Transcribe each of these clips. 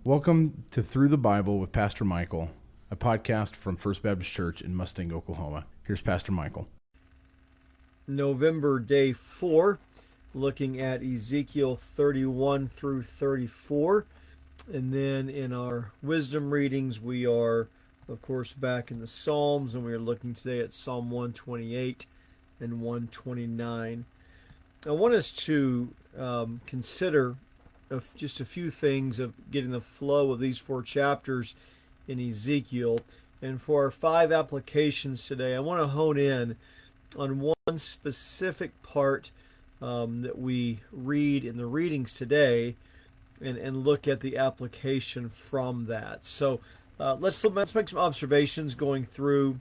Welcome to Through the Bible with Pastor Michael, a podcast from First Baptist Church in Mustang, Oklahoma. Here's Pastor Michael. November day 4, looking at Ezekiel 31 through 34. And then in our wisdom readings, we are, of course, back in the Psalms, and we are looking today at Psalm 128 and 129. I want us to consider just a few things of getting the flow of these 4 chapters in Ezekiel. And for our 5 applications today, I want to hone in on one specific part that we read in the readings today and look at the application from that. So let's make some observations going through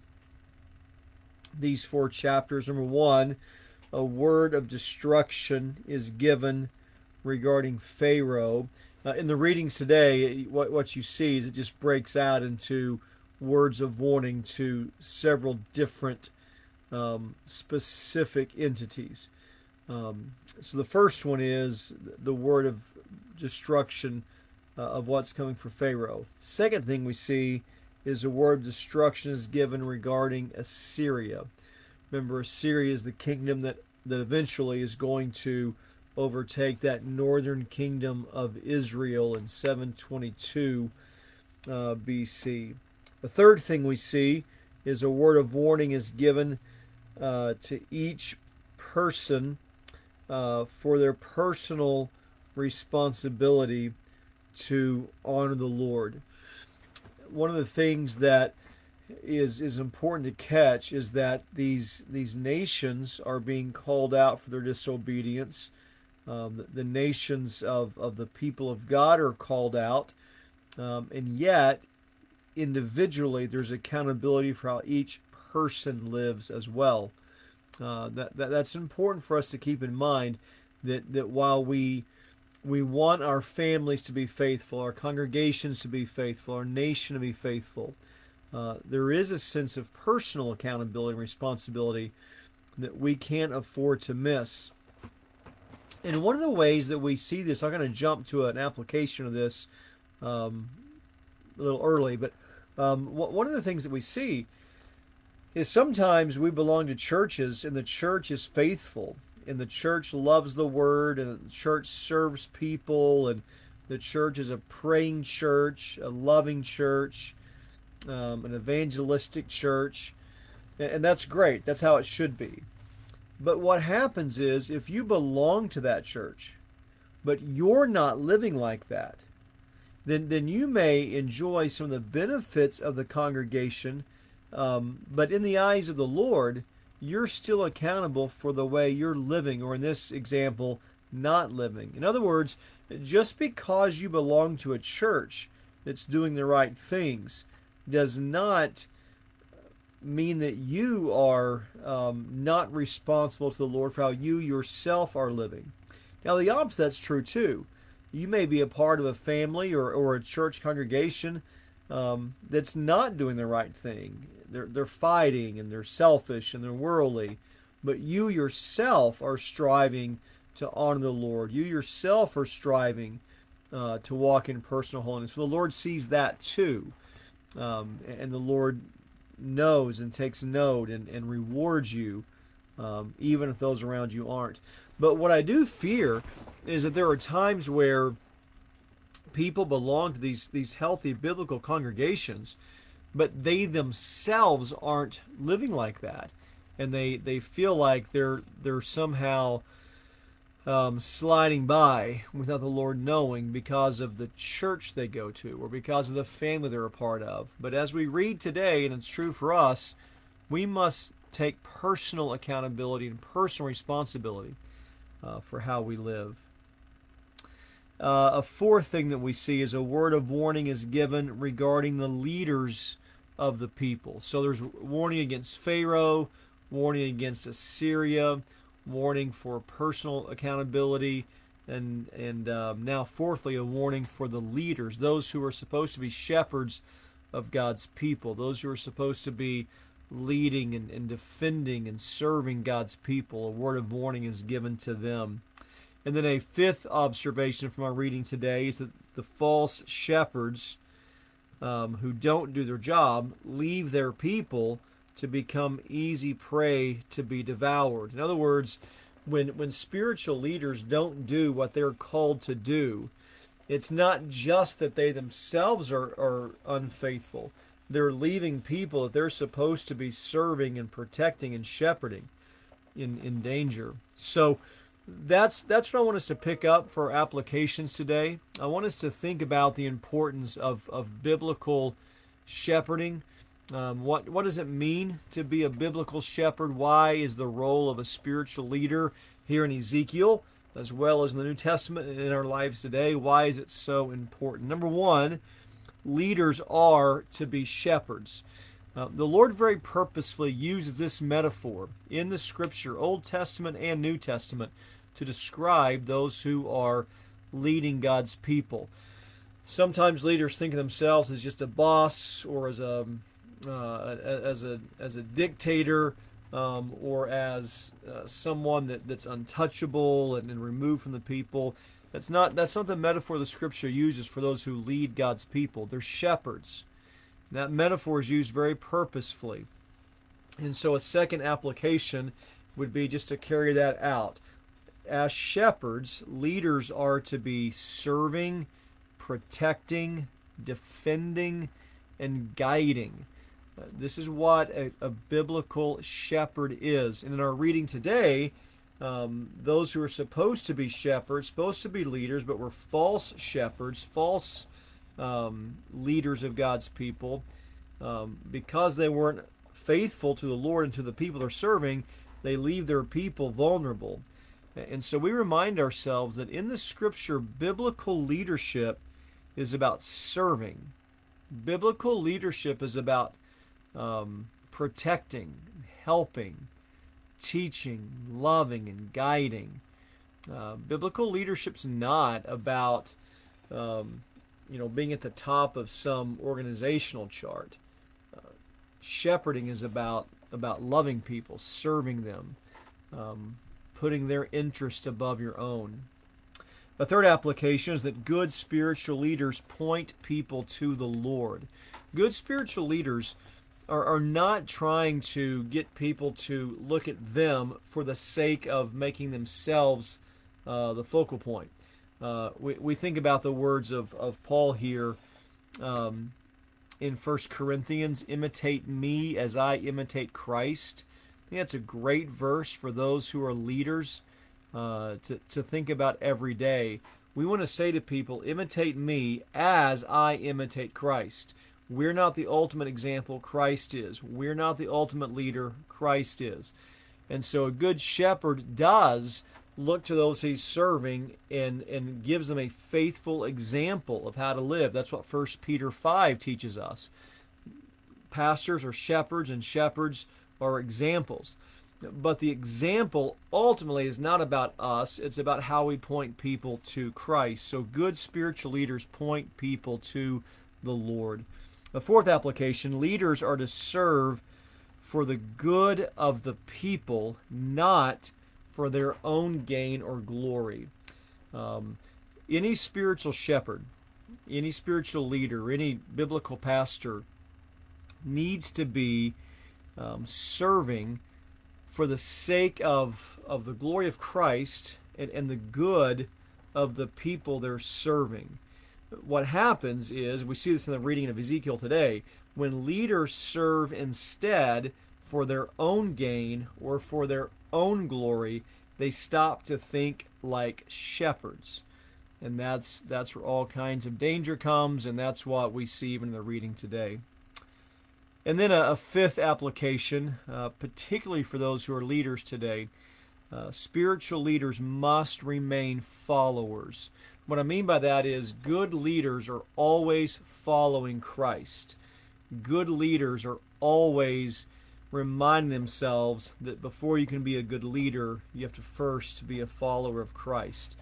these 4 chapters. Number 1, a word of destruction is given regarding Pharaoh. In the readings today, what you see is it just breaks out into words of warning to several different specific entities. So the first one is the word of destruction of what's coming for Pharaoh. Second thing we see is a word of destruction is given regarding Assyria. Remember, Assyria is the kingdom that eventually is going to overtake that northern kingdom of Israel in 722 BC. The third thing we see is a word of warning is given to each person for their personal responsibility to honor the Lord. One of the things that is important to catch is that these nations are being called out for their disobedience. The nations of the people of God are called out, and yet individually there's accountability for how each person lives as well. That's important for us to keep in mind that while we want our families to be faithful, our congregations to be faithful, our nation to be faithful, there is a sense of personal accountability and responsibility that we can't afford to miss. And one of the ways that we see this, I'm going to jump to an application of this a little early, but one of the things that we see is sometimes we belong to churches and the church is faithful and the church loves the word and the church serves people and the church is a praying church, a loving church, an evangelistic church, and that's great. That's how it should be. But what happens is if you belong to that church, but you're not living like that, then you may enjoy some of the benefits of the congregation, but in the eyes of the Lord, you're still accountable for the way you're living, or in this example, not living. In other words, just because you belong to a church that's doing the right things does not mean that you are not responsible to the Lord for how you yourself are living. Now, the opposite's true too. You may be a part of a family or a church congregation that's not doing the right thing. They're fighting and they're selfish and they're worldly, but you yourself are striving to honor the Lord. You yourself are striving to walk in personal holiness. So the Lord sees that too, and the Lord knows and takes note and rewards you, even if those around you aren't. But what I do fear is that there are times where people belong to these healthy biblical congregations, but they themselves aren't living like that, and they feel like they're somehow sliding by without the Lord knowing because of the church they go to or because of the family they're a part of. But as we read today, and it's true for us, we must take personal accountability and personal responsibility for how we live. A fourth thing that we see is a word of warning is given regarding the leaders of the people. So there's warning against Pharaoh, warning against Assyria, warning for personal accountability, and now fourthly, a warning for the leaders, those who are supposed to be shepherds of God's people, those who are supposed to be leading and defending and serving God's people. A word of warning is given to them. And then a fifth observation from our reading today is that the false shepherds who don't do their job leave their people to become easy prey to be devoured. In other words, when spiritual leaders don't do what they're called to do, it's not just that they themselves are unfaithful. They're leaving people that they're supposed to be serving and protecting and shepherding in danger. So that's what I want us to pick up for applications today. I want us to think about the importance of biblical shepherding. What does it mean to be a biblical shepherd? Why is the role of a spiritual leader here in Ezekiel, as well as in the New Testament and in our lives today, why is it so important? Number one, leaders are to be shepherds. The Lord very purposefully uses this metaphor in the Scripture, Old Testament and New Testament, to describe those who are leading God's people. Sometimes leaders think of themselves as just a boss or as a dictator, or as someone that's untouchable and removed from the people. That's not the metaphor the Scripture uses for those who lead God's people. They're shepherds. That metaphor is used very purposefully. And so a second application would be just to carry that out. As shepherds, leaders are to be serving, protecting, defending, and guiding. This is what a biblical shepherd is. And in our reading today, those who are supposed to be shepherds, supposed to be leaders, but were false shepherds, false leaders of God's people, because they weren't faithful to the Lord and to the people they're serving, they leave their people vulnerable. And so we remind ourselves that in the Scripture, biblical leadership is about serving. Biblical leadership is about protecting, helping, teaching, loving, and guiding. Biblical leadership's not about being at the top of some organizational chart. Shepherding is about loving people, serving them, putting their interest above your own. A third application is that good spiritual leaders point people to the Lord. Good spiritual leaders are not trying to get people to look at them for the sake of making themselves the focal point. We think about the words of Paul here in 1 Corinthians, imitate me as I imitate Christ. I think that's a great verse for those who are leaders to think about every day. We want to say to people, imitate me as I imitate Christ. We're not the ultimate example, Christ is. We're not the ultimate leader, Christ is. And so a good shepherd does look to those he's serving and gives them a faithful example of how to live. That's what 1 Peter 5 teaches us. Pastors are shepherds, and shepherds are examples. But the example ultimately is not about us. It's about how we point people to Christ. So good spiritual leaders point people to the Lord. The fourth application, leaders are to serve for the good of the people, not for their own gain or glory. Any spiritual shepherd, any spiritual leader, any biblical pastor needs to be serving for the sake of the glory of Christ and the good of the people they're serving. What happens is, we see this in the reading of Ezekiel today, when leaders serve instead for their own gain or for their own glory, they stop to think like shepherds. And that's where all kinds of danger comes, and that's what we see even in the reading today. And then a fifth application, particularly for those who are leaders today, spiritual leaders must remain followers. What I mean by that is good leaders are always following Christ. Good leaders are always reminding themselves that before you can be a good leader, you have to first be a follower of Christ.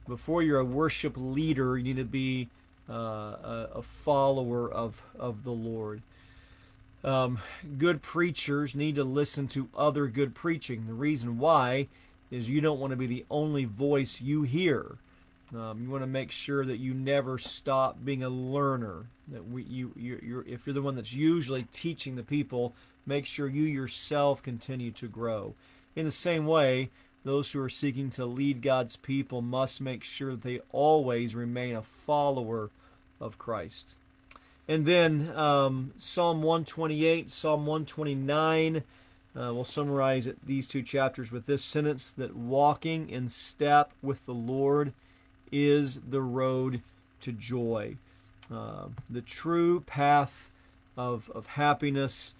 Before you're a worship leader, you need to be a follower of the Lord. Good preachers need to listen to other good preaching. The reason why is you don't want to be the only voice you hear. You want to make sure that you never stop being a learner. That if you're the one that's usually teaching the people, make sure you yourself continue to grow. In the same way, those who are seeking to lead God's people must make sure that they always remain a follower of Christ. And then Psalm 128, Psalm 129, we'll summarize these two chapters with this sentence, that walking in step with the Lord is the road to joy. The true path of happiness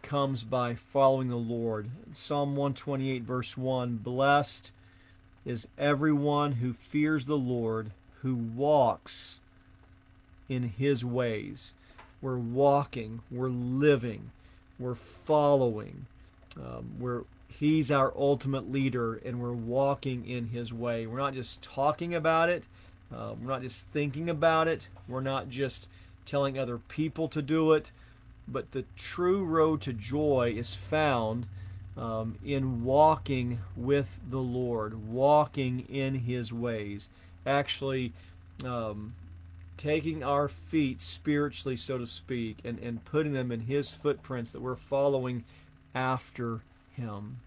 comes by following the Lord. Psalm 128, verse 1, blessed is everyone who fears the Lord, who walks in his ways. We're walking, we're living, we're following. He's our ultimate leader, and we're walking in his way. We're not just talking about it. We're not just thinking about it. We're not just telling other people to do it. But the true road to joy is found in walking with the Lord, walking in his ways. Actually, taking our feet spiritually, so to speak, and putting them in his footprints, that we're following after him.